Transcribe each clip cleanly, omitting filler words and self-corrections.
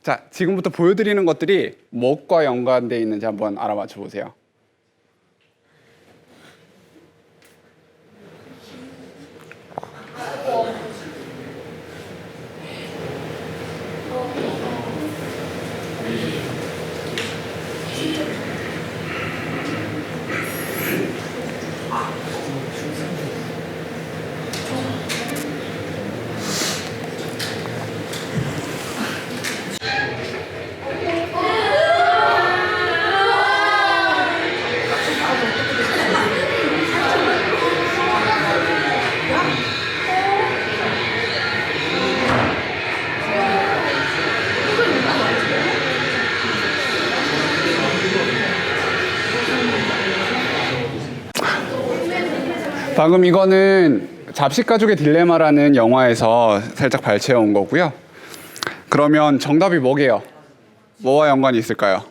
자, 지금부터 보여드리는 것들이 무엇과 연관되어 있는지 한번 알아맞혀 보세요. 방금 이거는 잡식가족의 딜레마라는 영화에서 살짝 발췌해온 거고요. 그러면 정답이 뭐게요? 뭐와 연관이 있을까요?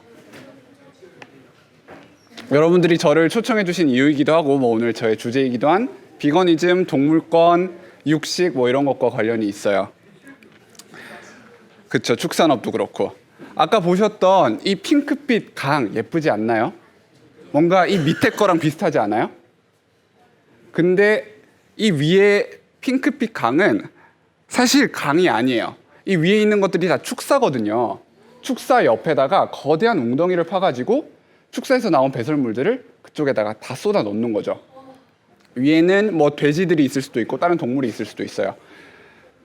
여러분들이 저를 초청해 주신 이유이기도 하고 오늘 저의 주제이기도 한 비거니즘, 동물권, 육식 이런 것과 관련이 있어요. 그쵸, 축산업도 그렇고. 아까 보셨던 이 핑크빛 강 예쁘지 않나요? 뭔가 이 밑에 거랑 비슷하지 않아요? 근데 이 위에 핑크빛 강은 사실 강이 아니에요. 이 위에 있는 것들이 다 축사거든요. 축사 옆에다가 거대한 웅덩이를 파가지고 축사에서 나온 배설물들을 그쪽에다가 다 쏟아 넣는 거죠. 위에는 돼지들이 있을 수도 있고 다른 동물이 있을 수도 있어요.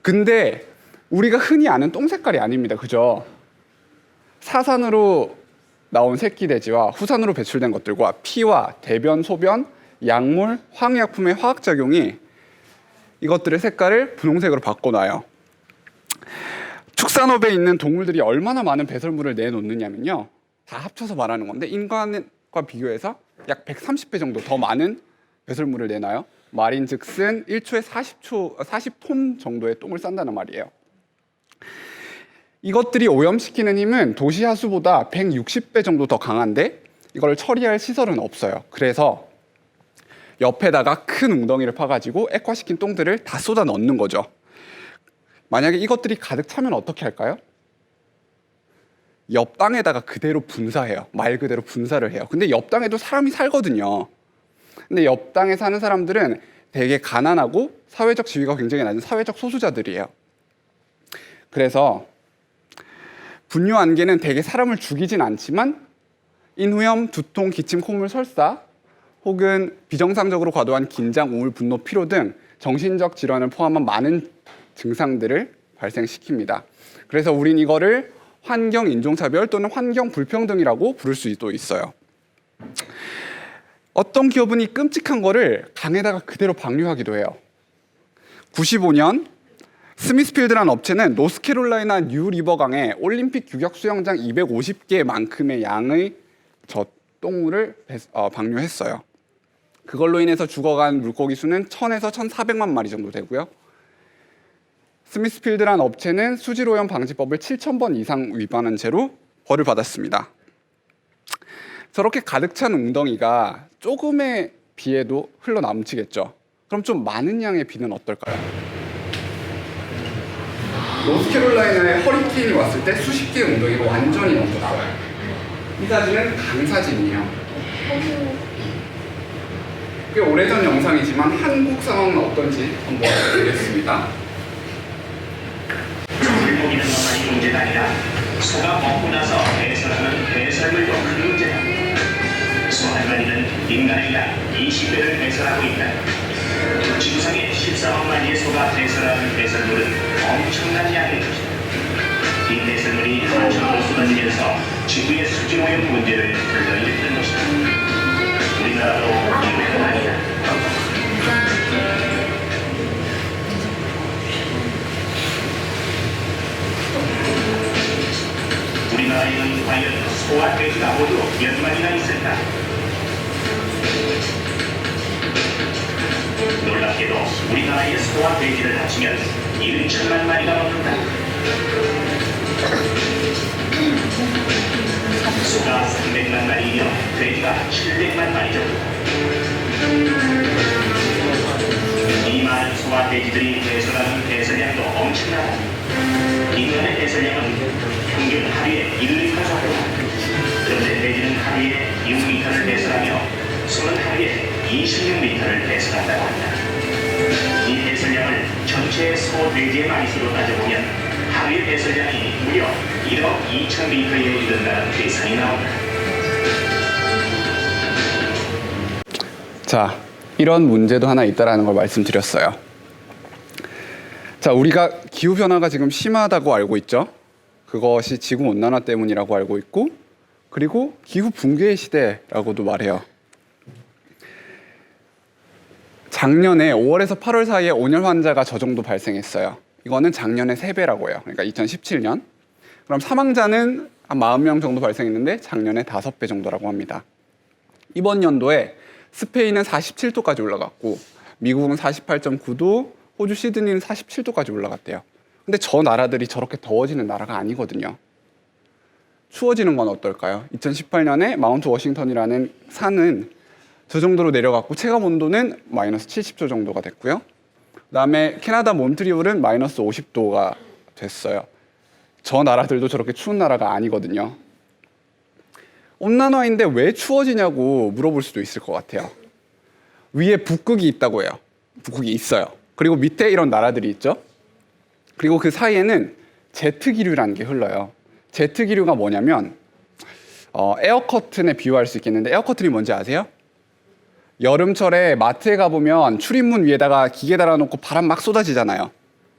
근데 우리가 흔히 아는 똥 색깔이 아닙니다. 그죠? 사산으로 나온 새끼 돼지와 후산으로 배출된 것들과 피와 대변, 소변, 약물, 화학약품의 화학작용이 이것들의 색깔을 분홍색으로 바꿔놔요. 축산업에 있는 동물들이 얼마나 많은 배설물을 내놓느냐면요. 다 합쳐서 말하는 건데 인간과 비교해서 약 130배 정도 더 많은 배설물을 내놔요. 말인즉슨 1초에 40톤 정도의 똥을 싼다는 말이에요. 이것들이 오염시키는 힘은 도시 하수보다 160배 정도 더 강한데 이걸 처리할 시설은 없어요. 그래서 옆에다가 큰 웅덩이를 파가지고 액화시킨 똥들을 다 쏟아 넣는 거죠. 만약에 이것들이 가득 차면 어떻게 할까요? 옆 땅에다가 그대로 분사해요. 말 그대로 분사를 해요. 근데 옆 땅에도 사람이 살거든요. 근데 옆 땅에 사는 사람들은 되게 가난하고 사회적 지위가 굉장히 낮은 사회적 소수자들이에요. 그래서 분뇨 안개는 되게 사람을 죽이진 않지만 인후염, 두통, 기침, 콧물, 설사 혹은 비정상적으로 과도한 긴장, 우울, 분노, 피로 등 정신적 질환을 포함한 많은 증상들을 발생시킵니다. 그래서 우린 이거를 환경 인종차별 또는 환경 불평등이라고 부를 수도 있어요. 어떤 기업은 이 끔찍한 거를 강에다가 그대로 방류하기도 해요. 95년 스미스필드라는 업체는 노스캐롤라이나 뉴리버강에 올림픽 규격 수영장 250개만큼의 양의 저 똥물을 방류했어요. 그걸로 인해서 죽어간 물고기 수는 1000에서 1400만 마리 정도 되고요. 스미스필드라는 업체는 수질오염 방지법을 7000번 이상 위반한 채로 벌을 받았습니다. 저렇게 가득 찬 웅덩이가 조금의 비에도 흘러넘치겠죠. 그럼 좀 많은 양의 비는 어떨까요? 노스캐롤라이나에 허리케인이 왔을 때 수십 개의 웅덩이가 완전히 넘쳤어요. 이 사진은 강사진이에요. 꽤 오래전 영상이지만 한국 상황은 어떤지 한번 보겠습니다. 물고기는 것만이 문제가 아니라 소가 먹고 나서 배설하는 배설물도 큰 문제다. 소 한 마리는 인간의 약 20배를 배설하고 있다. 지구상에 14만 마리의 소가 배설하는 배설물은 엄청난 양의 것이다. 이 배설물이 한천으로 쏟아지면서 지구의 수질오염 문제를 불러일으키는 것이다. 우리나라도 이외는 아니다. 우리나라에는 과연 소와 돼지가 모두 몇 마리나 있을까? 놀랍게도 우리나라의 소와 돼지를 합치면 1천만 마리가 넘는다. 소가 300만 마리이며 돼지가 700만 마리 정도. 이 많은 소와 돼지들이 배설하는 배설량도 엄청나다. 인간의 배설량은 평균 26m를 배설한다고 한다. 이 배설량을 전체 소돼지의 마리수로 따져보면 하루의 배설량이 무려 1억 2천 리터에 이른다는 계산이 나온다. 자, 이런 문제도 하나 있다라는 걸 말씀드렸어요. 자, 우리가 기후변화가 지금 심하다고 알고 있죠. 그것이 지구온난화 때문이라고 알고 있고, 그리고 기후 붕괴의 시대라고도 말해요. 작년에 5월에서 8월 사이에 온열 환자가 저 정도 발생했어요. 이거는 작년의 3배라고 해요. 그러니까 2017년. 그럼 사망자는 한 40명 정도 발생했는데 작년에 5배 정도라고 합니다. 이번 연도에 스페인은 47도까지 올라갔고, 미국은 48.9도, 호주 시드니는 47도까지 올라갔대요. 근데 저 나라들이 저렇게 더워지는 나라가 아니거든요. 추워지는 건 어떨까요? 2018년에 마운트 워싱턴이라는 산은 저 정도로 내려갔고 체감 온도는 마이너스 70도 정도가 됐고요. 그다음에 캐나다 몬트리올은 마이너스 50도가 됐어요. 저 나라들도 저렇게 추운 나라가 아니거든요. 온난화인데 왜 추워지냐고 물어볼 수도 있을 것 같아요. 위에 북극이 있다고 해요. 북극이 있어요. 그리고 밑에 이런 나라들이 있죠. 그리고 그 사이에는 제트기류라는 게 흘러요. 제트기류가 뭐냐면 에어커튼에 비유할 수 있겠는데, 에어커튼이 뭔지 아세요? 여름철에 마트에 가보면 출입문 위에다가 기계 달아놓고 바람 막 쏟아지잖아요.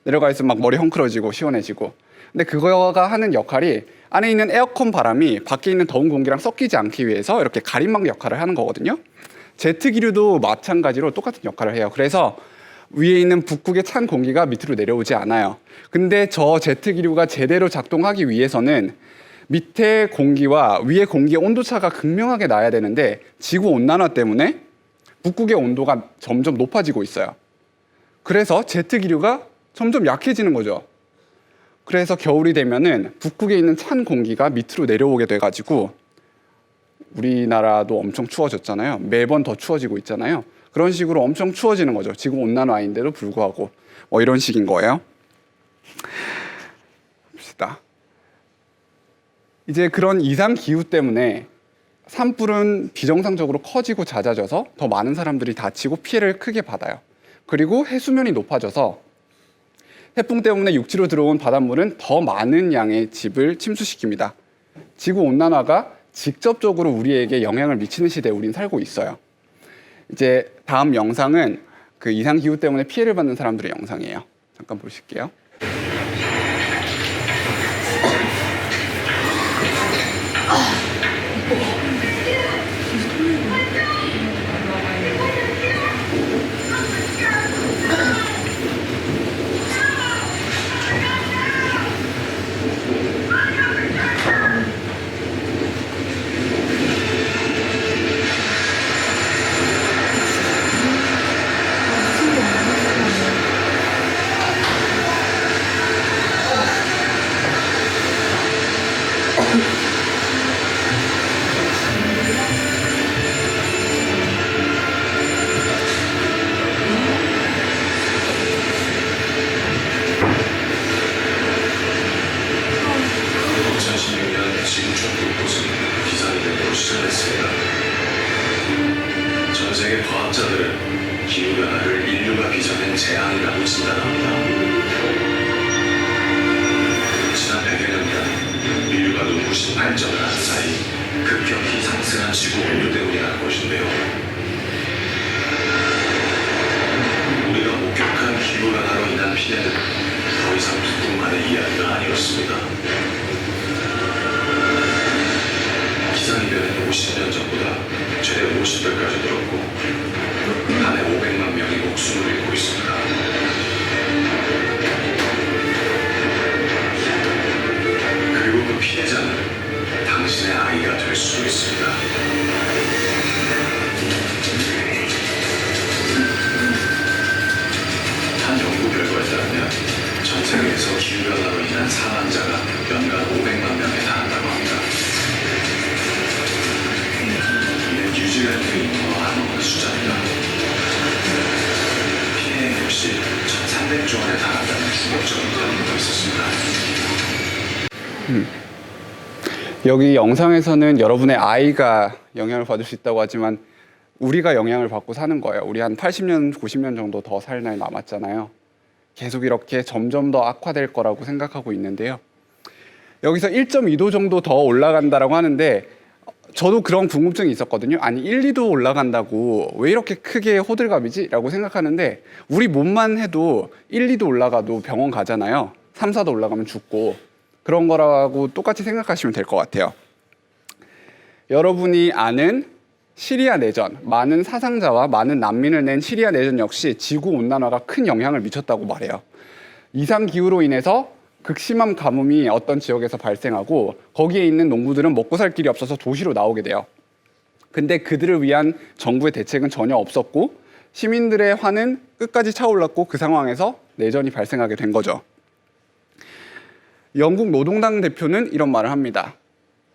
내려가 있으면 막 머리 헝클어지고 시원해지고. 근데 그거가 하는 역할이 안에 있는 에어컨 바람이 밖에 있는 더운 공기랑 섞이지 않기 위해서 이렇게 가림막 역할을 하는 거거든요. 제트기류도 마찬가지로 똑같은 역할을 해요. 그래서 위에 있는 북극의 찬 공기가 밑으로 내려오지 않아요. 근데 저 제트기류가 제대로 작동하기 위해서는 밑에 공기와 위에 공기의 온도차가 극명하게 나야 되는데, 지구온난화 때문에 북극의 온도가 점점 높아지고 있어요. 그래서 제트기류가 점점 약해지는 거죠. 그래서 겨울이 되면은 북극에 있는 찬 공기가 밑으로 내려오게 돼가지고 우리나라도 엄청 추워졌잖아요. 매번 더 추워지고 있잖아요. 그런 식으로 엄청 추워지는 거죠. 지구온난화인데도 불구하고. 이런 식인 거예요. 봅시다. 이제 그런 이상 기후 때문에 산불은 비정상적으로 커지고 잦아져서 더 많은 사람들이 다치고 피해를 크게 받아요. 그리고 해수면이 높아져서 태풍 때문에 육지로 들어온 바닷물은 더 많은 양의 집을 침수시킵니다. 지구온난화가 직접적으로 우리에게 영향을 미치는 시대에 우린 살고 있어요. 이제 다음 영상은 그 이상 기후 때문에 피해를 받는 사람들의 영상이에요. 잠깐 보실게요. 전 세계 과학자들은 기후변화를 인류가 빚어낸 재앙이라고 진단합니다. 지난 100여 년간 인류가 눈부신 발전을 한 사이 급격히 상승한 지구 온도 때문이라는 것인데요. 우리가 목격한 기후변화로 인한 피해는 더 이상 누군가의 이야기가 아니었습니다. 기상이변은 50년 전보다 최대 50배까지 늘었고 한 해 500만 명이 목숨을 잃고 있습니다. 그리고 그 피해자는 당신의 아이가 될 수도 있습니다. 한 연구 결과에 따르면 전 세계에서 기후변화로 인한 사망자가 연간 500만 명에 달한다고 합니다. 유지할 수 있는 한없는 숫자입니다. 피해 역시 1,300조 원에 달한다는 충격적인 결과가 있었습니다. 여기 영상에서는 여러분의 아이가 영향을 받을 수 있다고 하지만 우리가 영향을 받고 사는 거예요. 우리 한 80년, 90년 정도 더 살 날 남았잖아요. 계속 이렇게 점점 더 악화될 거라고 생각하고 있는데요. 여기서 1.2도 정도 더 올라간다라고 하는데 저도 그런 궁금증이 있었거든요. 아니 1, 2도 올라간다고 왜 이렇게 크게 호들갑이지? 라고 생각하는데 우리 몸만 해도 1, 2도 올라가도 병원 가잖아요. 3, 4도 올라가면 죽고 그런 거라고 똑같이 생각하시면 될 것 같아요. 여러분이 아는 시리아 내전, 많은 사상자와 많은 난민을 낸 시리아 내전 역시 지구온난화가 큰 영향을 미쳤다고 말해요. 이상기후로 인해서 극심한 가뭄이 어떤 지역에서 발생하고 거기에 있는 농부들은 먹고 살 길이 없어서 도시로 나오게 돼요. 근데 그들을 위한 정부의 대책은 전혀 없었고 시민들의 화는 끝까지 차올랐고 그 상황에서 내전이 발생하게 된 거죠. 영국 노동당 대표는 이런 말을 합니다.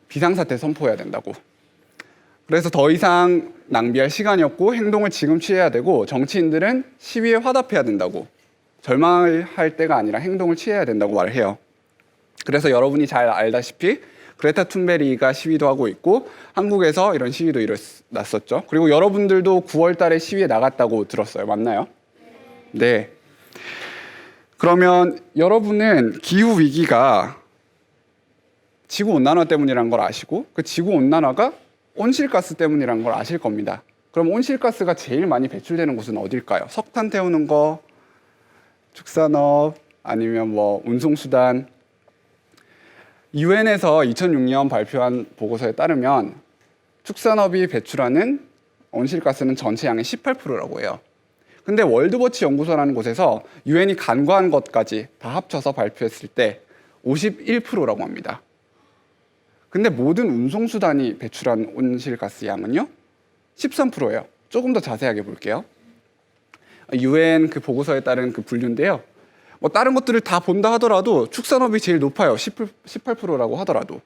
비상사태 선포해야 된다고. 그래서 더 이상 낭비할 시간이 없고 행동을 지금 취해야 되고 정치인들은 시위에 화답해야 된다고. 절망할 때가 아니라 행동을 취해야 된다고 말을 해요. 그래서 여러분이 잘 알다시피 그레타 툰베리가 시위도 하고 있고 한국에서 이런 시위도 일어났었죠. 그리고 여러분들도 9월 달에 시위에 나갔다고 들었어요. 맞나요? 네. 그러면 여러분은 기후 위기가 지구온난화 때문이라는 걸 아시고 그 지구온난화가 온실가스 때문이라는 걸 아실 겁니다. 그럼 온실가스가 제일 많이 배출되는 곳은 어딜까요? 석탄 태우는 거, 축산업, 아니면 뭐 운송수단. 유엔에서 2006년 발표한 보고서에 따르면 축산업이 배출하는 온실가스는 전체 양의 18%라고 해요. 근데 월드워치 연구소라는 곳에서 유엔이 간과한 것까지 다 합쳐서 발표했을 때 51%라고 합니다. 근데 모든 운송수단이 배출한 온실가스 양은요? 13%예요. 조금 더 자세하게 볼게요. 유엔 그 보고서에 따른 그 분류인데요. 뭐 다른 것들을 다 본다 하더라도 축산업이 제일 높아요. 18%라고 하더라도.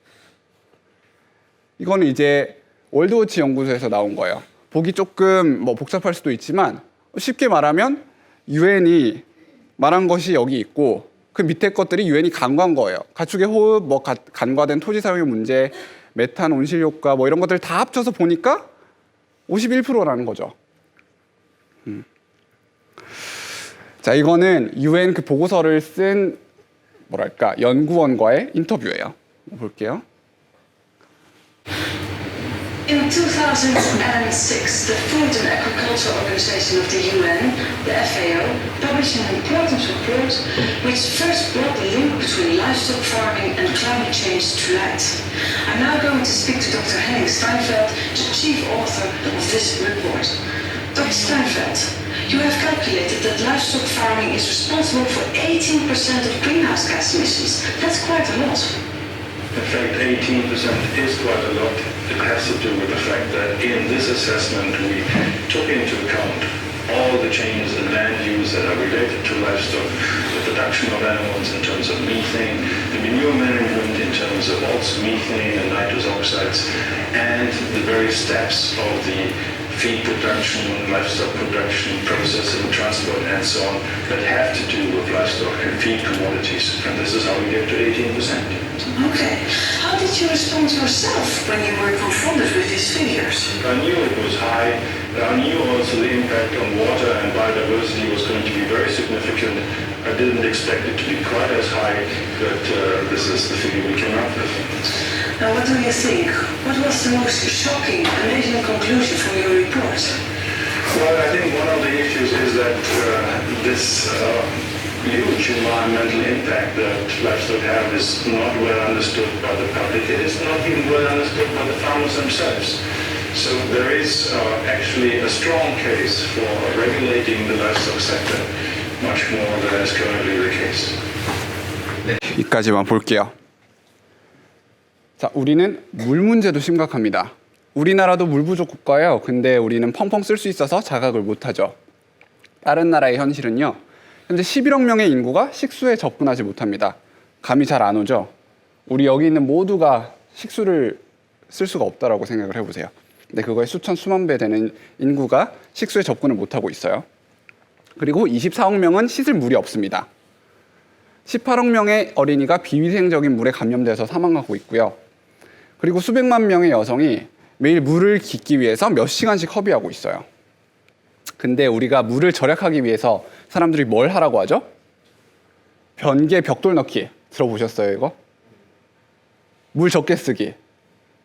이거는 이제 월드워치 연구소에서 나온 거예요. 보기 조금 뭐 복잡할 수도 있지만 쉽게 말하면 유엔이 말한 것이 여기 있고 그 밑에 것들이 유엔이 간과한 거예요. 가축의 호흡, 뭐 간과된 토지 사용의 문제, 메탄 온실 효과 뭐 이런 것들 다 합쳐서 보니까 51%라는 거죠. 자, 이거는 유엔 그 보고서를 쓴 뭐랄까 연구원과의 인터뷰예요. 볼게요. In 2006, the Food and Agriculture Organization of the UN, the FAO, published an important report which first brought the link between livestock farming and climate change to light. I'm now going to speak to Dr. Henning Steinfeld, the chief author of this report. Dr. Steinfeld, you have calculated that livestock farming is responsible for 18% of greenhouse gas emissions. That's quite a lot. In fact, 18% is quite a lot. It has to do with the fact that in this assessment we took into account all the changes in land use that are related to livestock, the production of animals in terms of methane, the manure management in terms of also methane and nitrous oxides, and the various steps of the feed production, livestock production, processing, transport, and so on that have to do with livestock and feed commodities. And this is how we get to 18%. Okay. How did you respond yourself when you were confronted with these figures? I knew it was high. I knew also the impact on water and biodiversity was going to be very significant. I didn't expect it to be quite as high, but this is the figure we came up with. Now, what do you think? What was the most shocking, amazing conclusion from your report? Well, I think one of the issues is that this huge environmental impact that livestock have is not well understood by the public. It is not even well understood by the farmers themselves. So there is actually a strong case for regulating the livestock sector much more than is currently the case. 여기까지만 볼게요. 자, 우리는 물 문제도 심각합니다. 우리나라도 물 부족 국가예요. 근데 우리는 펑펑 쓸 수 있어서 자각을 못하죠. 다른 나라의 현실은요. 현재 11억 명의 인구가 식수에 접근하지 못합니다. 감이 잘 안 오죠? 우리 여기 있는 모두가 식수를 쓸 수가 없다라고 생각을 해보세요. 근데 그거의 수천 수만 배 되는 인구가 식수에 접근을 못하고 있어요. 그리고 24억 명은 씻을 물이 없습니다. 18억 명의 어린이가 비위생적인 물에 감염돼서 사망하고 있고요. 그리고 수백만 명의 여성이 매일 물을 깃기 위해서 몇 시간씩 허비하고 있어요. 근데 우리가 물을 절약하기 위해서 사람들이 뭘 하라고 하죠? 변기에 벽돌 넣기. 들어보셨어요, 이거? 물 적게 쓰기.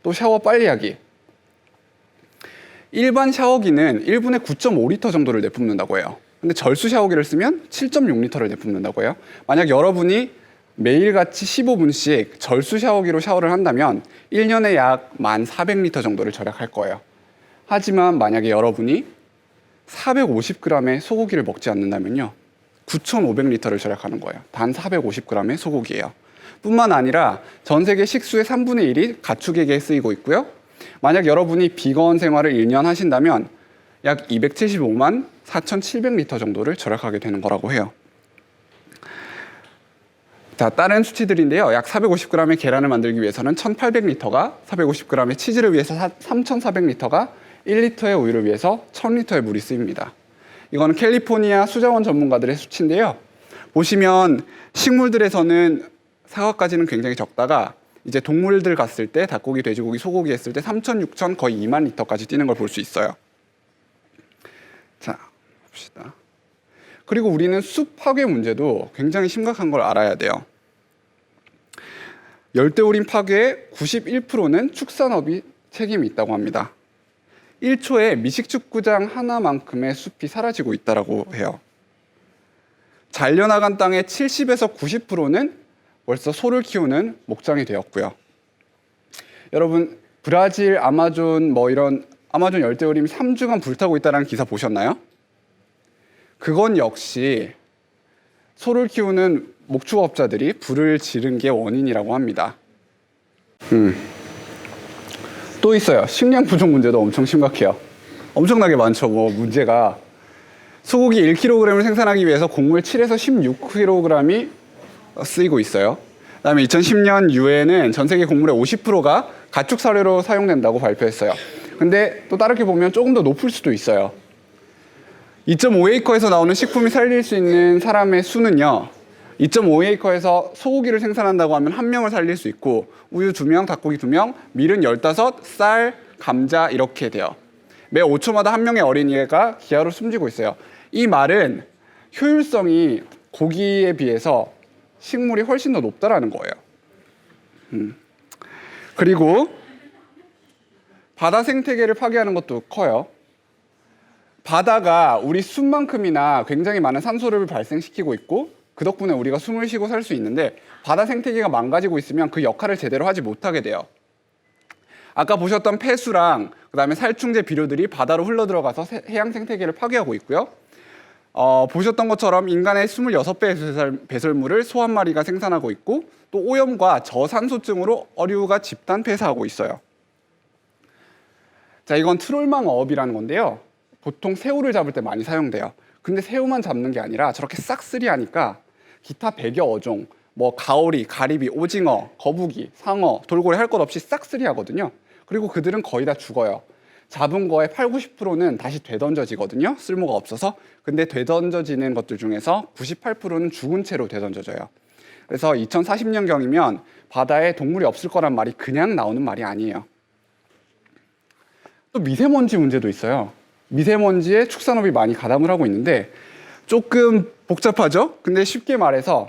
또 샤워 빨리 하기. 일반 샤워기는 1분에 9.5리터 정도를 내뿜는다고 해요. 근데 절수 샤워기를 쓰면 7.6리터를 내뿜는다고 해요. 만약 여러분이 매일같이 15분씩 절수 샤워기로 샤워를 한다면 1년에 약 1,400리터 정도를 절약할 거예요. 하지만 만약에 여러분이 450g의 소고기를 먹지 않는다면요, 9,500리터를 절약하는 거예요. 단 450g의 소고기예요. 뿐만 아니라 전 세계 식수의 3분의 1이 가축에게 쓰이고 있고요. 만약 여러분이 비건 생활을 1년 하신다면 약 275만 4,700리터 정도를 절약하게 되는 거라고 해요. 자, 다른 수치들인데요. 약 450g의 계란을 만들기 위해서는 1,800리터가, 450g의 치즈를 위해서 3,400리터가, 1리터의 우유를 위해서 1,000리터의 물이 쓰입니다. 이거는 캘리포니아 수자원 전문가들의 수치인데요. 보시면 식물들에서는 사과까지는 굉장히 적다가 이제 동물들 갔을 때 닭고기, 돼지고기, 소고기 했을 때 3,000, 6,000 거의 2만 리터까지 뛰는 걸 볼 수 있어요. 자, 봅시다. 그리고 우리는 숲 파괴 문제도 굉장히 심각한 걸 알아야 돼요. 열대우림 파괴의 91%는 축산업이 책임이 있다고 합니다. 1초에 미식축구장 하나만큼의 숲이 사라지고 있다고 해요. 잘려나간 땅의 70에서 90%는 벌써 소를 키우는 목장이 되었고요. 여러분, 브라질, 아마존 이런 아마존 열대우림이 3주간 불타고 있다는 기사 보셨나요? 그건 역시 소를 키우는 목축업자들이 불을 지른 게 원인이라고 합니다. 또 있어요. 식량 부족 문제도 엄청 심각해요. 엄청나게 많죠. 문제가 소고기 1kg을 생산하기 위해서 곡물 7에서 16kg이 쓰이고 있어요. 그다음에 2010년 유엔은 전 세계 곡물의 50%가 가축 사료로 사용된다고 발표했어요. 근데 또 다르게 보면 조금 더 높을 수도 있어요. 2.5에이커에서 나오는 식품이 살릴 수 있는 사람의 수는요, 2.5에이커에서 소고기를 생산한다고 하면 1명을 살릴 수 있고, 우유 2명, 닭고기 2명, 밀은 15, 쌀, 감자 이렇게 돼요. 매 5초마다 1명의 어린이가 기아로 숨지고 있어요. 이 말은 효율성이 고기에 비해서 식물이 훨씬 더 높다라는 거예요. 그리고 바다 생태계를 파괴하는 것도 커요. 바다가 우리 숲만큼이나 굉장히 많은 산소를 발생시키고 있고, 그 덕분에 우리가 숨을 쉬고 살 수 있는데, 바다 생태계가 망가지고 있으면 그 역할을 제대로 하지 못하게 돼요. 아까 보셨던 폐수랑 그다음에 살충제 비료들이 바다로 흘러들어가서 해양 생태계를 파괴하고 있고요. 보셨던 것처럼 인간의 26배의 배설물을 소 한 마리가 생산하고 있고, 또 오염과 저산소증으로 어류가 집단 폐사하고 있어요. 자, 이건 트롤망 어업이라는 건데요. 보통 새우를 잡을 때 많이 사용돼요. 근데 새우만 잡는 게 아니라 저렇게 싹쓸이 하니까 기타 100여 어종, 가오리, 가리비, 오징어, 거북이, 상어, 돌고래 할 것 없이 싹쓸이 하거든요. 그리고 그들은 거의 다 죽어요. 잡은 거의 80~90%는 다시 되던져지거든요. 쓸모가 없어서. 근데 되던져지는 것들 중에서 98%는 죽은 채로 되던져져요. 그래서 2040년경이면 바다에 동물이 없을 거란 말이 그냥 나오는 말이 아니에요. 또 미세먼지 문제도 있어요. 미세먼지에 축산업이 많이 가담을 하고 있는데 조금 복잡하죠? 근데 쉽게 말해서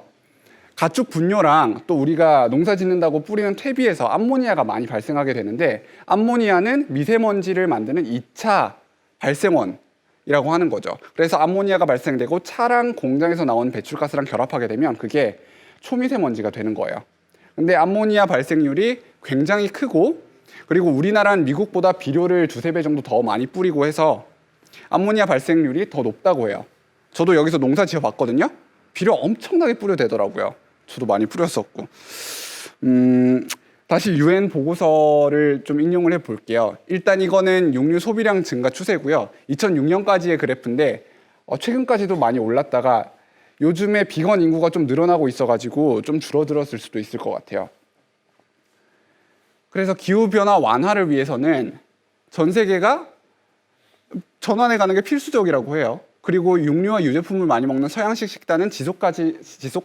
가축 분뇨랑 또 우리가 농사 짓는다고 뿌리는 퇴비에서 암모니아가 많이 발생하게 되는데, 암모니아는 미세먼지를 만드는 2차 발생원이라고 하는 거죠. 그래서 암모니아가 발생되고 차랑 공장에서 나온 배출가스랑 결합하게 되면 그게 초미세먼지가 되는 거예요. 근데 암모니아 발생률이 굉장히 크고, 그리고 우리나라는 미국보다 비료를 2~3배 정도 더 많이 뿌리고 해서 암모니아 발생률이 더 높다고 해요. 저도 여기서 농사 지어 봤거든요. 비료 엄청나게 뿌려대더라고요. 저도 많이 뿌렸었고. 다시 유엔 보고서를 좀 인용을 해볼게요. 일단 이거는 육류 소비량 증가 추세고요. 2006년까지의 그래프인데 최근까지도 많이 올랐다가 요즘에 비건 인구가 좀 늘어나고 있어가지고 좀 줄어들었을 수도 있을 것 같아요. 그래서 기후변화 완화를 위해서는 전 세계가 전환해 가는 게 필수적이라고 해요. 그리고 육류와 유제품을 많이 먹는 서양식 식단은 지속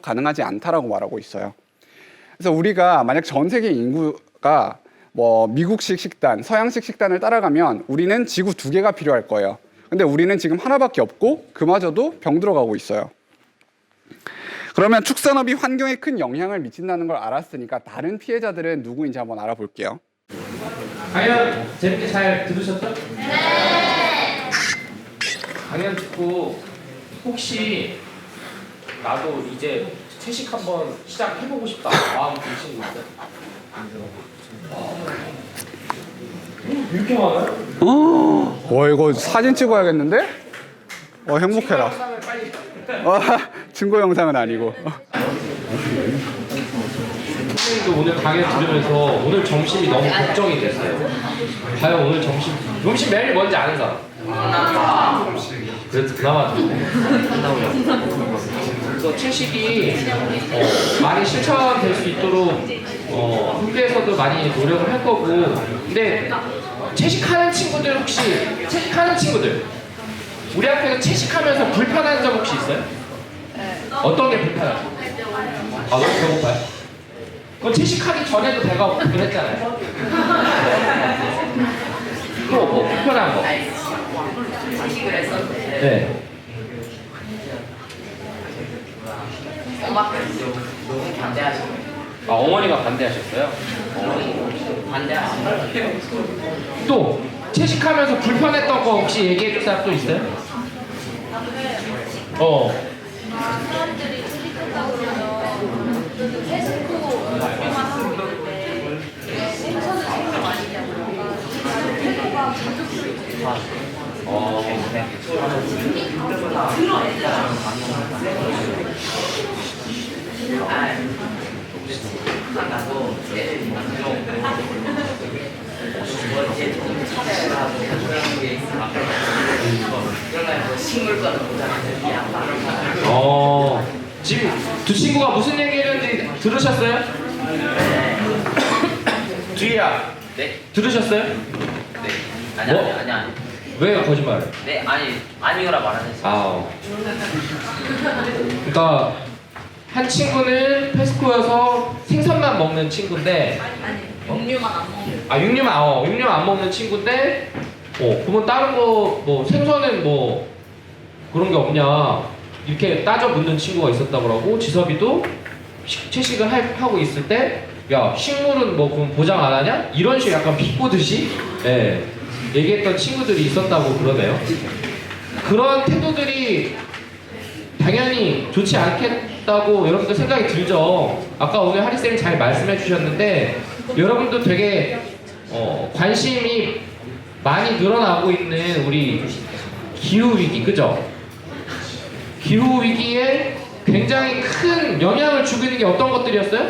가능하지 않다라고 말하고 있어요. 그래서 우리가 만약 전 세계 인구가 뭐 미국식 식단, 서양식 식단을 따라가면 우리는 지구 2개가 필요할 거예요. 근데 우리는 지금 하나밖에 없고 그마저도 병들어가고 있어요. 그러면 축산업이 환경에 큰 영향을 미친다는 걸 알았으니까 다른 피해자들은 누구인지 한번 알아볼게요. 강연 재밌게 잘 들으셨죠? 네. 강연 듣고 혹시 나도 이제 채식 한번 시작해보고 싶다 마음 드시는 거 있어요? 이렇게 많아요? 와 이거 사진 찍어야겠는데? 행복해라. 영상을 빨리. 증거 영상은 아니고. 선생님도 오늘 강연 들으면서 오늘 점심이 너무 걱정이 됐어요. 과연 오늘 점심 메뉴 뭔지 아는 사람? 그래도 그나마 그래서 채식이 많이 실천될 수 있도록 학교에서도 많이 노력을 할 거고, 근데 채식하는 친구들 혹시 채식하는 친구들 우리 학교에서 채식하면서 불편한 점 혹시 있어요? 어떤 게 불편하죠? 너무 배고파요? 그건 채식하기 전에도 배가 고프긴 했잖아요. 또 뭐 불편한 거? 네. 어머니가 반대하셨어요? 또 채식하면서 불편했던 거 혹시 얘기해 줄 사람 또 있어요? 사람들이 채식한다고 그러면 패스트푸드 먹을 때 생선을 챙겨 많이 먹으니까 태도가 자극적이고 지금 두 친구가 무슨 얘기했는지 들으셨어요? 주희야. 네? 들으셨어요? 네. 아니, 뭐? 아니. 왜 거짓말을? 네, 아니요라 말하셨어요. 그러니까 한 친구는 페스코여서 생선만 먹는 친구인데, 육류만 안 먹는 육류만 안 먹는 친구인데, 그러면 다른 거 뭐 생선은 뭐 그런 게 없냐 이렇게 따져 묻는 친구가 있었다고 그러고, 지섭이도 채식을 하고 있을 때, 야 식물은 뭐 그럼 보장 안 하냐? 이런 식으로 약간 비꼬듯이 얘기했던 친구들이 있었다고 그러네요. 그런 태도들이 당연히 좋지 않겠다고 여러분들 생각이 들죠. 아까 오늘 하리쌤이 잘 말씀해 주셨는데, 여러분도 되게 관심이 많이 늘어나고 있는 우리 기후위기, 그죠? 기후위기에 굉장히 큰 영향을 주고 있는 게 어떤 것들이었어요?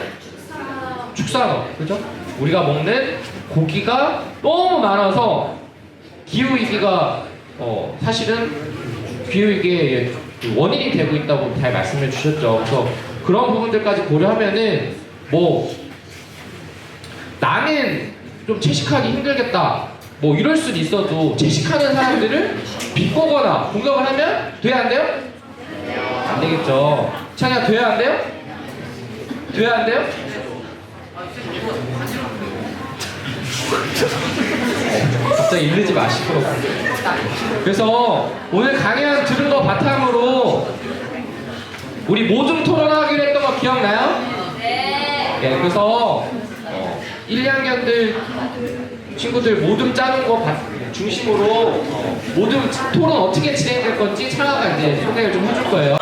축산업, 그죠? 우리가 먹는 고기가 너무 많아서 기후위기가 사실은 기후위기의 원인이 되고 있다고 잘 말씀해 주셨죠. 그래서 그런 부분들까지 고려하면은 뭐 나는 좀 채식하기 힘들겠다 뭐 이럴 수는 있어도, 채식하는 사람들을 비꼬거나 공격을 하면 돼야 안 돼요? 안 되겠죠. 찬이야, 돼야 안 돼요? 돼야 안 돼요? 갑자기 이르지 마시고. 그래서 오늘 강연 들은 거 바탕으로 우리 모둠 토론하기로 했던 거 기억나요? 네. 그래서 1, 2학년들 친구들 모둠 짜는 거 중심으로 모둠 토론 어떻게 진행될 건지 창아가 이제 소개를 좀 해줄 거예요.